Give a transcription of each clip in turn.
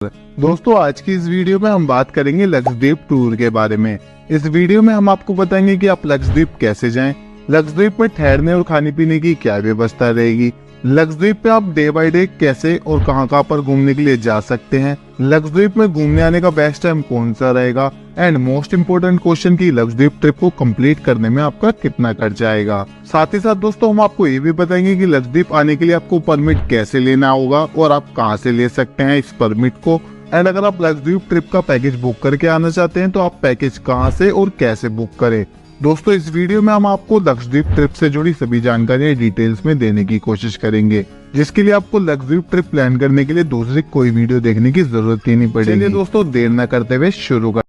दोस्तों आज की इस वीडियो में हम बात करेंगे लक्षद्वीप टूर के बारे में। इस वीडियो में हम आपको बताएंगे कि आप लक्षद्वीप कैसे जाएं, लक्षद्वीप में ठहरने और खाने पीने की क्या व्यवस्था रहेगी, लक्षद्वीप पे आप डे बाय डे कैसे और कहां पर घूमने के लिए जा सकते हैं, लक्षद्वीप में घूमने आने का बेस्ट टाइम कौन सा रहेगा, एंड मोस्ट इम्पोर्टेंट क्वेश्चन की लक्षद्वीप ट्रिप को कंप्लीट करने में आपका कितना खर्चा आएगा। साथ ही साथ दोस्तों हम आपको ये भी बताएंगे कि लक्षद्वीप आने के लिए आपको परमिट कैसे लेना होगा और आप कहां से ले सकते हैं इस परमिट को। एंड अगर आप लक्षद्वीप ट्रिप का पैकेज बुक करके आना चाहते हैं तो आप पैकेज कहां से और कैसे बुक करें। दोस्तों इस वीडियो में हम आपको लक्षद्वीप ट्रिप से जुड़ी सभी जानकारियां डिटेल्स में देने की कोशिश करेंगे, जिसके लिए आपको लक्षद्वीप ट्रिप प्लान करने के लिए दूसरी कोई वीडियो देखने की जरूरत ही नहीं पड़ेगी। चलिए दोस्तों देर न करते हुए शुरू कर।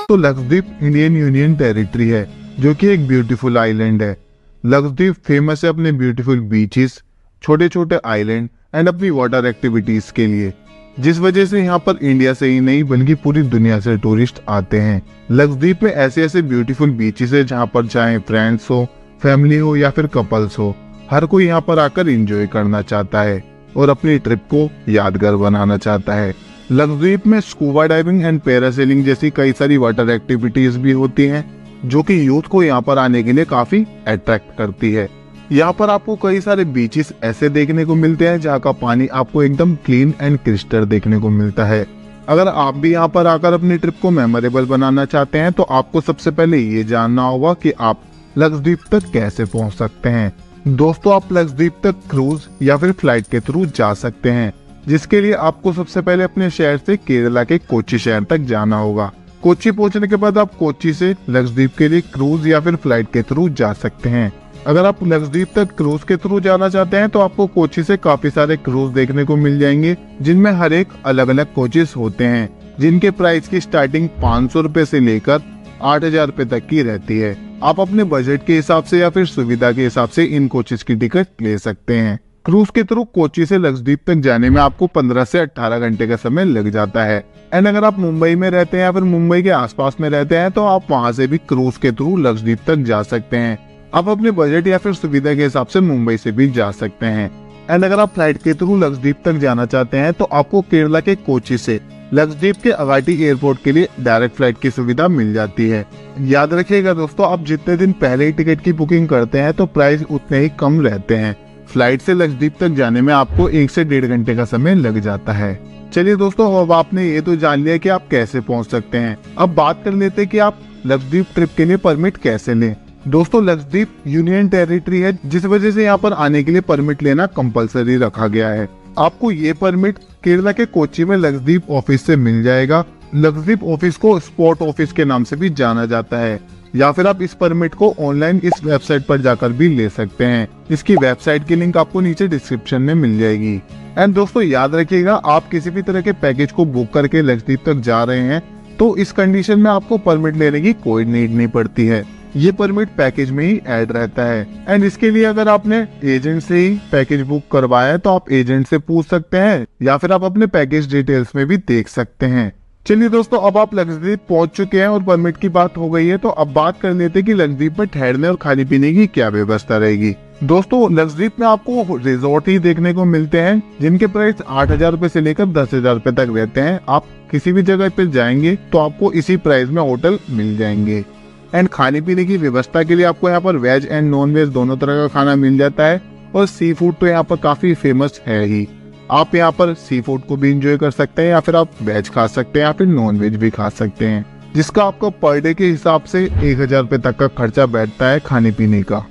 तो लक्षद्वीप इंडियन यूनियन टेरिटरी है जो कि एक ब्यूटीफुल आइलैंड है। लक्षद्वीप फेमस है अपने ब्यूटीफुल बीचेस, छोटे छोटे आइलैंड एंड अपनी वाटर एक्टिविटीज के लिए, जिस वजह से यहाँ पर इंडिया से ही नहीं बल्कि पूरी दुनिया से टूरिस्ट आते हैं। लक्षद्वीप में ऐसे ऐसे ब्यूटीफुल बीचेस है जहाँ पर चाहे फ्रेंड्स हो, फैमिली हो या फिर कपल्स हो, हर कोई यहाँ पर आकर एंजॉय करना चाहता है और अपनी ट्रिप को यादगार बनाना चाहता है। लक्षद्वीप में स्कूबा डाइविंग एंड पैरासेलिंग जैसी कई सारी वाटर एक्टिविटीज भी होती हैं जो कि यूथ को यहाँ पर आने के लिए काफी अट्रैक्ट करती है। यहाँ पर आपको कई सारे बीचेस ऐसे देखने को मिलते हैं जहाँ का पानी आपको एकदम क्लीन एंड क्रिस्टल देखने को मिलता है। अगर आप भी यहाँ पर आकर अपनी ट्रिप को मेमोरेबल बनाना चाहते हैं तो आपको सबसे पहले ये जानना होगा कि आप लक्षद्वीप तक कैसे पहुँच सकते हैं। दोस्तों आप लक्षद्वीप तक क्रूज या फिर फ्लाइट के थ्रू जा सकते हैं, जिसके लिए आपको सबसे पहले अपने शहर से केरला के कोच्चि शहर तक जाना होगा। कोच्चि पहुंचने के बाद आप कोच्चि से लक्षद्वीप के लिए क्रूज या फिर फ्लाइट के थ्रू जा सकते हैं। अगर आप लक्षद्वीप तक क्रूज के थ्रू जाना चाहते हैं तो आपको कोच्चि से काफी सारे क्रूज देखने को मिल जाएंगे, जिनमें हर एक अलग अलग कोचेस होते हैं, जिनके प्राइस की स्टार्टिंग 500 रुपए से लेकर 8000 रुपए तक की रहती है। आप अपने बजट के हिसाब से या फिर सुविधा के हिसाब से इन कोचेस की टिकट ले सकते हैं। क्रूज के थ्रू कोच्चि से लक्षद्वीप तक जाने में आपको 15 से 18 घंटे का समय लग जाता है। एंड अगर आप मुंबई में रहते हैं या फिर मुंबई के आसपास में रहते हैं तो आप वहां से भी क्रूज के थ्रू लक्षद्वीप तक जा सकते हैं। आप अपने बजट या फिर सुविधा के हिसाब से मुंबई से भी जा सकते हैं। एंड अगर आप फ्लाइट के थ्रू लक्षद्वीप तक जाना चाहते हैं तो आपको केरला के कोच्चि से लक्षद्वीप के अगाटी एयरपोर्ट के लिए डायरेक्ट फ्लाइट की सुविधा मिल जाती है। याद रखिएगा दोस्तों, आप जितने दिन पहले ही टिकट की बुकिंग करते हैं तो प्राइस उतने ही कम रहते हैं। फ्लाइट से लक्षद्वीप तक जाने में आपको 1 से 1.5 घंटे का समय लग जाता है। चलिए दोस्तों अब आपने ये तो जान लिया कि आप कैसे पहुंच सकते हैं। अब बात कर लेते हैं कि आप लक्षद्वीप ट्रिप के लिए परमिट कैसे लें। दोस्तों लक्षद्वीप यूनियन टेरिटरी है, जिस वजह से यहाँ पर आने के लिए परमिट लेना कंपलसरी रखा गया है। आपको ये परमिट केरला के कोच्चि में लक्षद्वीप ऑफिस से मिल जाएगा। लक्षद्वीप ऑफिस को स्पॉट ऑफिस के नाम से भी जाना जाता है, या फिर आप इस परमिट को ऑनलाइन इस वेबसाइट पर जाकर भी ले सकते हैं। इसकी वेबसाइट की लिंक आपको नीचे डिस्क्रिप्शन में मिल जाएगी। एंड दोस्तों याद रखिएगा, आप किसी भी तरह के पैकेज को बुक करके लक्षद्वीप तक जा रहे हैं तो इस कंडीशन में आपको परमिट लेने की कोई नीड नहीं पड़ती है। ये परमिट पैकेज में ही ऐड रहता है। एंड इसके लिए अगर आपने एजेंट से ही पैकेज बुक करवाया है तो आप एजेंट से पूछ सकते हैं या फिर आप अपने पैकेज डिटेल्स में भी देख सकते हैं। चलिए दोस्तों अब आप लक्षद्वीप पहुंच चुके हैं और परमिट की बात हो गई है, तो अब बात कर लेते हैं कि लक्षद्वीप में ठहरने और खाने पीने की क्या व्यवस्था रहेगी। दोस्तों लक्षद्वीप में आपको रिजॉर्ट ही देखने को मिलते हैं, जिनके प्राइस 8000 रुपए से लेकर 10,000 रुपए तक रहते हैं। आप किसी भी जगह पे जाएंगे तो आपको इसी प्राइस में होटल मिल जाएंगे। एंड खाने पीने की व्यवस्था के लिए आपको यहाँ पर वेज एंड नॉन वेज दोनों तरह का खाना मिल जाता है, और सी फूड तो यहाँ पर काफी फेमस है ही। आप यहाँ पर सी फूड को भी इंजॉय कर सकते हैं, या फिर आप वेज खा सकते हैं या फिर नॉन वेज भी खा सकते हैं, जिसका आपको पर डे के हिसाब से 1000 रुपए तक का खर्चा बैठता है खाने पीने का।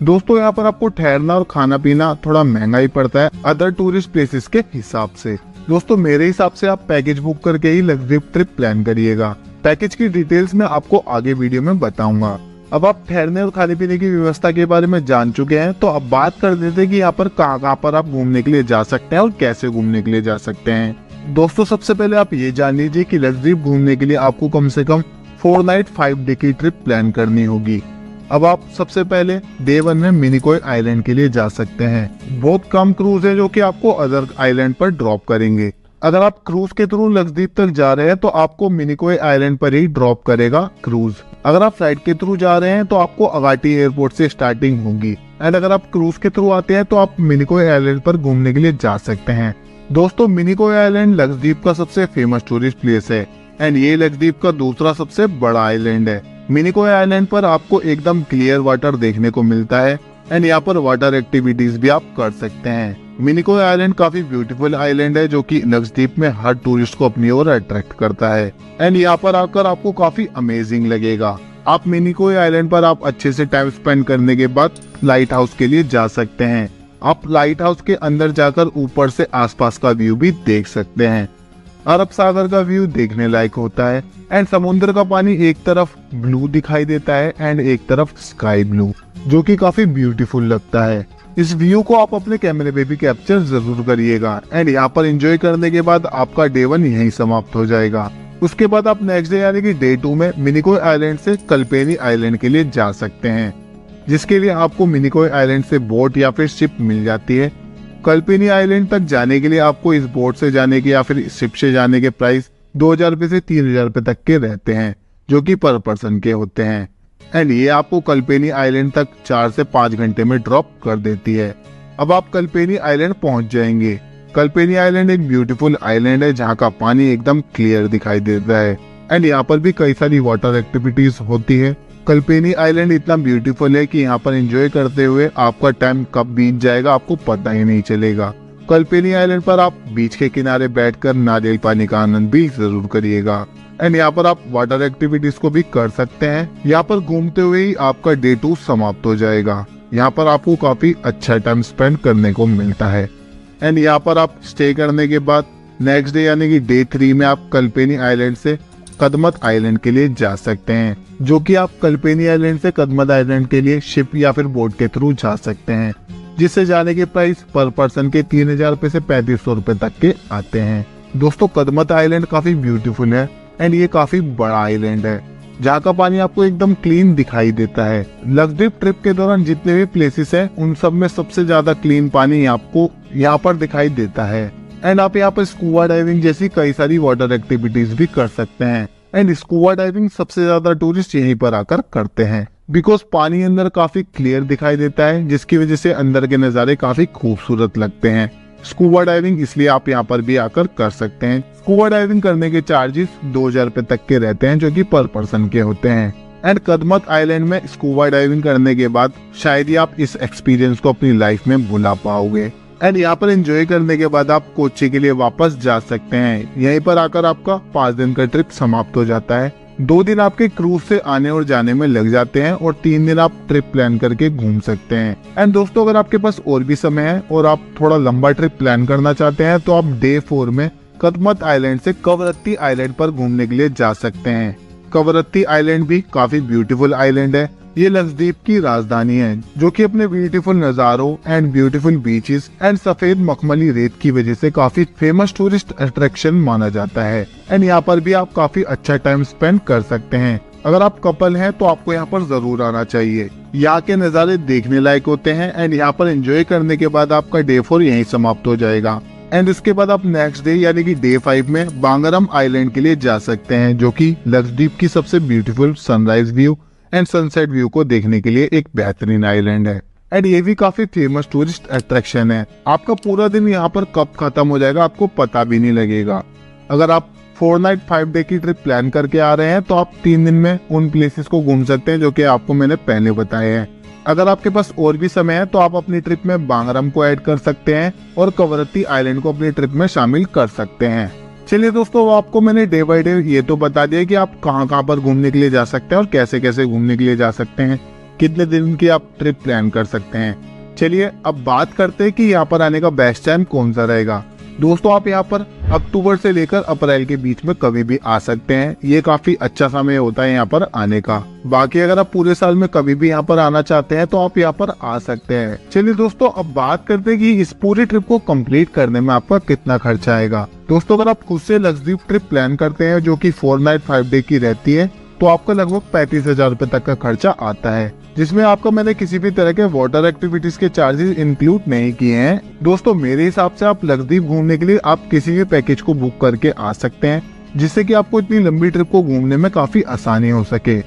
दोस्तों यहाँ पर आपको ठहरना और खाना पीना थोड़ा महंगा ही पड़ता है अदर टूरिस्ट प्लेसेस के हिसाब से। दोस्तों मेरे हिसाब से आप पैकेज बुक करके ही लक्षद्वीप ट्रिप प्लान करिएगा। पैकेज की डिटेल्स मैं आपको आगे वीडियो में बताऊंगा। अब आप ठहरने और खाने पीने की व्यवस्था के बारे में जान चुके हैं, तो अब बात कर देते हैं कि यहाँ पर कहाँ पर आप घूमने के लिए जा सकते हैं और कैसे घूमने के लिए जा सकते हैं। दोस्तों सबसे पहले आप ये जान लीजिए कि लक्षद्वीप घूमने के लिए आपको कम से कम 4 नाइट 5 डे की ट्रिप प्लान करनी होगी। अब आप सबसे पहले डे 1 में मिनिकॉय आइलैंड के लिए जा सकते हैं। बहुत कम क्रूज है जो कि आपको अदर आइलैंड पर ड्रॉप करेंगे। अगर आप क्रूज के थ्रू लक्षद्वीप तक जा रहे हैं तो आपको मिनिकॉय आइलैंड पर ही ड्रॉप करेगा क्रूज। अगर आप फ्लाइट के थ्रू जा रहे हैं तो आपको अगाटी एयरपोर्ट से स्टार्टिंग होगी। एंड अगर आप क्रूज के थ्रू आते हैं तो आप मिनिकोय आइलैंड पर घूमने के लिए जा सकते हैं। दोस्तों मिनिकोय आइलैंड लक्षद्वीप का सबसे फेमस टूरिस्ट प्लेस है एंड ये लक्षद्वीप का दूसरा सबसे बड़ा आइलैंड है। मिनिकोय आइलैंड पर आपको एकदम क्लियर वाटर देखने को मिलता है एंड यहाँ पर वाटर एक्टिविटीज भी आप कर सकते हैं। मिनिकोय आइलैंड काफी ब्यूटीफुल आइलैंड है जो कि लक्षद्वीप में हर टूरिस्ट को अपनी ओर अट्रैक्ट करता है एंड यहाँ पर आकर आपको काफी अमेजिंग लगेगा। आप मिनिकोय आइलैंड पर आप अच्छे से टाइम स्पेंड करने के बाद लाइट हाउस के लिए जा सकते हैं। आप लाइट हाउस के अंदर जाकर ऊपर से आसपास का व्यू भी देख सकते हैं। अरब सागर का व्यू देखने लायक होता है एंड समुद्र का पानी एक तरफ ब्लू दिखाई देता है एंड एक तरफ स्काई ब्लू, जो कि काफी ब्यूटीफुल लगता है। इस व्यू को आप अपने कैमरे पे भी कैप्चर जरूर करिएगा एंड यहाँ पर एंजॉय करने के बाद आपका डे 1 यहीं समाप्त हो जाएगा। उसके बाद आप नेक्स्ट डे यानी कि डे 2 में मिनिकोय आइलैंड से कल्पेनी आइलैंड के लिए जा सकते हैं, जिसके लिए आपको मिनिकोय आइलैंड से बोट या फिर शिप मिल जाती है। कल्पेनी आइलैंड तक जाने के लिए आपको इस बोट से जाने के या फिर शिप से जाने के प्राइस 2000 रुपए से 3000 रुपए तक के रहते हैं, जो कि पर पर्सन के होते हैं एंड ये आपको कल्पेनी आइलैंड तक 4 से 5 घंटे में ड्रॉप कर देती है। अब आप कल्पेनी आइलैंड पहुंच जाएंगे। कल्पेनी आइलैंड एक ब्यूटीफुल आइलैंड है जहाँ का पानी एकदम क्लियर दिखाई देता है एंड यहाँ पर भी कई सारी वाटर एक्टिविटीज होती है। कल्पेनी आइलैंड इतना ब्यूटीफुल है कि यहाँ पर एंजॉय करते हुए आपका टाइम कब बीत जाएगा आपको पता ही नहीं चलेगा। कल्पेनी आइलैंड पर आप बीच के किनारे बैठकर नारियल पानी का आनंद भी जरूर करिएगा एंड यहाँ पर आप वाटर एक्टिविटीज को भी कर सकते हैं। यहाँ पर घूमते हुए ही आपका डे 2 समाप्त हो जाएगा। यहाँ पर आपको काफी अच्छा टाइम स्पेंड करने को मिलता है एंड यहाँ पर आप स्टे करने के बाद नेक्स्ट डे यानी कि डे 3 में आप कल्पेनी आइलैंड से कदमत आइलैंड के लिए जा सकते हैं, जो कि आप कल्पेनी आइलैंड से कदमत आइलैंड के लिए शिप या फिर बोट के थ्रू जा सकते हैं, जिससे जाने के प्राइस पर पर्सन के 3000 रुपए से 3500 रुपए तक के आते हैं। दोस्तों कदमत आइलैंड काफी ब्यूटीफुल है एंड ये काफी बड़ा आइलैंड है जहाँ का पानी आपको एकदम क्लीन दिखाई देता है। लक्षद्वीप ट्रिप के दौरान जितने भी प्लेसेस हैं उन सब में सबसे ज्यादा क्लीन पानी आपको यहाँ पर दिखाई देता है एंड आप यहाँ पर स्कूबा डाइविंग जैसी कई सारी वाटर एक्टिविटीज भी कर सकते हैं एंड स्कूबा डाइविंग सबसे ज्यादा टूरिस्ट यहीं पर आकर करते हैं बिकॉज पानी अंदर काफी क्लियर दिखाई देता है, जिसकी वजह से अंदर के नज़ारे काफी खूबसूरत लगते हैं। स्कूबा डाइविंग इसलिए आप यहाँ पर भी आकर कर सकते हैं। स्कूबा डाइविंग करने के चार्जेस 2000 रुपए तक के रहते हैं, जो कि पर पर्सन के होते हैं एंड कदमत आइलैंड में स्कूबा डाइविंग करने के बाद शायद ही आप इस एक्सपीरियंस को अपनी लाइफ में भुला पाओगे एंड यहाँ पर एंजॉय करने के बाद आप कोच्चि के लिए वापस जा सकते हैं। यहीं पर आकर आपका 5 दिन का ट्रिप समाप्त हो जाता है। 2 दिन आपके क्रूज से आने और जाने में लग जाते हैं और 3 दिन आप ट्रिप प्लान करके घूम सकते हैं। एंड दोस्तों अगर आपके पास और भी समय है और आप थोड़ा लंबा ट्रिप प्लान करना चाहते हैं तो आप डे 4 में कदमत आइलैंड से कवरत्ती आइलैंड पर घूमने के लिए जा सकते हैं। कवरत्ती आइलैंड भी काफी ब्यूटीफुल आइलैंड है। ये लक्षद्वीप की राजधानी है, जो कि अपने ब्यूटीफुल नजारों एंड ब्यूटीफुल बीचेस एंड सफेद मखमली रेत की वजह से काफी फेमस टूरिस्ट अट्रैक्शन माना जाता है एंड यहाँ पर भी आप काफी अच्छा टाइम स्पेंड कर सकते हैं। अगर आप कपल हैं तो आपको यहाँ पर जरूर आना चाहिए। यहाँ के नज़ारे देखने लायक होते हैं एंड यहाँ पर एंजॉय करने के बाद आपका डे 4 यहीं समाप्त हो जाएगा एंड उसके बाद आप नेक्स्ट डे यानी कि डे 5 में बांगरम आइलैंड के लिए जा सकते हैं, जो कि लक्षद्वीप की सबसे beautiful sunrise view and sunset view को देखने के लिए एक बेहतरीन आइलैंड है एंड ये भी काफी फेमस टूरिस्ट अट्रैक्शन है। आपका पूरा दिन यहाँ पर कब खत्म हो जाएगा आपको पता भी नहीं लगेगा। अगर आप 4 नाइट 5 डे की ट्रिप प्लान करके आ रहे हैं तो आप 3 दिन में उन प्लेसेस को घूम सकते हैं जो कि आपको मैंने पहले बताए हैं। अगर आपके पास और भी समय है तो आप अपनी ट्रिप में बांगरम को ऐड कर सकते हैं और कवरत्ती आइलैंड को अपनी ट्रिप में शामिल कर सकते हैं। चलिए दोस्तों, आपको मैंने डे बाय डे ये तो बता दिया कि आप कहाँ पर घूमने के लिए जा सकते हैं और कैसे कैसे घूमने के लिए जा सकते हैं, कितने दिन की आप ट्रिप प्लान कर सकते हैं। चलिए अब बात करते हैं कि यहाँ पर आने का बेस्ट टाइम कौन सा रहेगा। दोस्तों आप यहाँ पर अक्टूबर से लेकर अप्रैल के बीच में कभी भी आ सकते हैं। ये काफी अच्छा समय होता है यहाँ पर आने का। बाकी अगर आप पूरे साल में कभी भी यहाँ पर आना चाहते हैं तो आप यहाँ पर आ सकते हैं। चलिए दोस्तों अब बात करते हैं कि इस पूरी ट्रिप को कंप्लीट करने में आपका कितना खर्चा आएगा। दोस्तों अगर आप खुद से लक्षद्वीप ट्रिप प्लान करते हैं जो कि 4 नाइट 5 डे की रहती है तो आपका लगभग 35,000 रुपए तक का खर्चा आता है, जिसमें आपको मैंने किसी भी तरह के वाटर एक्टिविटीज के चार्जेस इंक्लूड नहीं किए हैं। दोस्तों मेरे हिसाब से आप लक्षद्वीप घूमने के लिए आप किसी भी पैकेज को बुक करके आ सकते हैं, जिससे कि आपको इतनी लंबी ट्रिप को घूमने में काफी आसानी हो सके।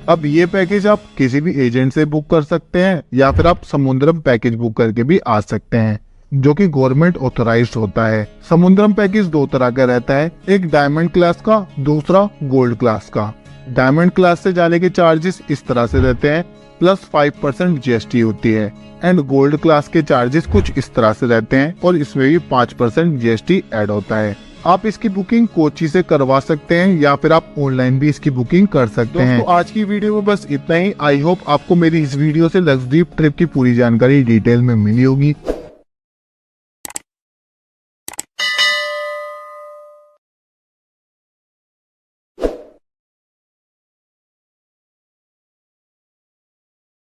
अब ये पैकेज आप किसी भी एजेंट से बुक कर सकते हैं या फिर आप समुद्रम पैकेज बुक करके भी आ सकते हैं, जो कि गवर्नमेंट ऑथराइज्ड होता है। समुद्रम पैकेज दो तरह का रहता है, एक डायमंड क्लास का, दूसरा गोल्ड क्लास का। डायमंड क्लास से जाने के चार्जेस इस तरह से रहते हैं, प्लस 5% GST होती है। एंड गोल्ड क्लास के चार्जेस कुछ इस तरह से रहते हैं और इसमें भी 5% GST ऐड होता है। आप इसकी बुकिंग कोची से करवा सकते हैं या फिर आप ऑनलाइन भी इसकी बुकिंग कर सकते हैं। तो आज की वीडियो में बस इतना ही। आई होप आपको मेरी इस वीडियो से लक्षद्वीप ट्रिप की पूरी जानकारी डिटेल में मिली होगी।